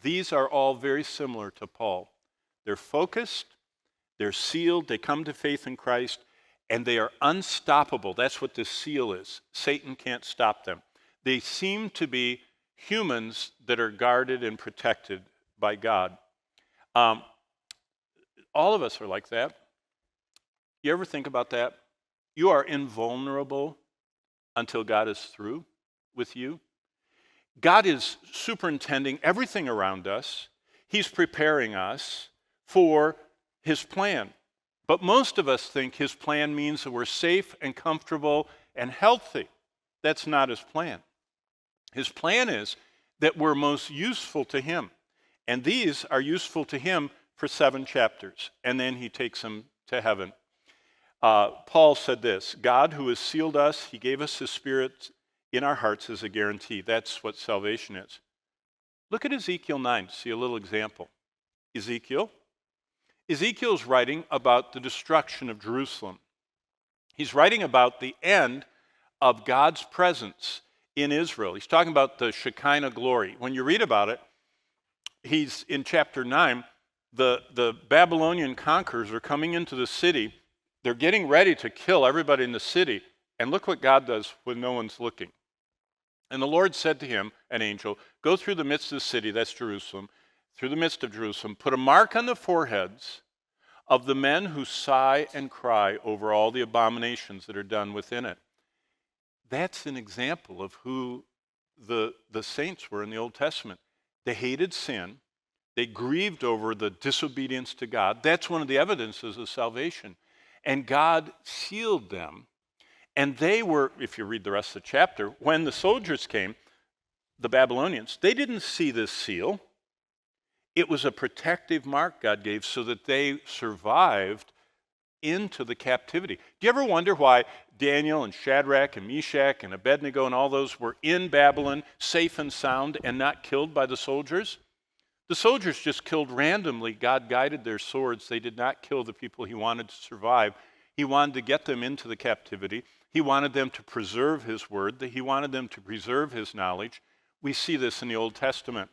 These are all very similar to Paul. They're focused, they're sealed, they come to faith in Christ, and they are unstoppable. That's what this seal is. Satan can't stop them. They seem to be humans that are guarded and protected by God. All of us are like that. You ever think about that? You are invulnerable until God is through with you. God is superintending everything around us. He's preparing us for his plan. But most of us think his plan means that we're safe and comfortable and healthy. That's not his plan. His plan is that we're most useful to him. And these are useful to him for 7 chapters. And then he takes them to heaven. Paul said this, God who has sealed us, he gave us his Spirit in our hearts as a guarantee. That's what salvation is. Look at Ezekiel 9 to see a little example. Ezekiel is writing about the destruction of Jerusalem. He's writing about the end of God's presence in Israel. He's talking about the Shekinah glory. When you read about it, he's in chapter 9, the Babylonian conquerors are coming into the city. They're getting ready to kill everybody in the city. And look what God does when no one's looking. And the Lord said to him, an angel, go through the midst of the city, that's Jerusalem, through the midst of Jerusalem, put a mark on the foreheads of the men who sigh and cry over all the abominations that are done within it. That's an example of who the saints were in the Old Testament. They hated sin. They grieved over the disobedience to God. That's one of the evidences of salvation. And God sealed them. And they were, if you read the rest of the chapter, when the soldiers came, the Babylonians, they didn't see this seal. It was a protective mark God gave so that they survived into the captivity. Do you ever wonder why Daniel and Shadrach and Meshach and Abednego and all those were in Babylon, safe and sound, and not killed by the soldiers? The soldiers just killed randomly. God guided their swords. They did not kill the people he wanted to survive. He wanted to get them into the captivity. He wanted them to preserve his word. He wanted them to preserve his knowledge. We see this in the Old Testament.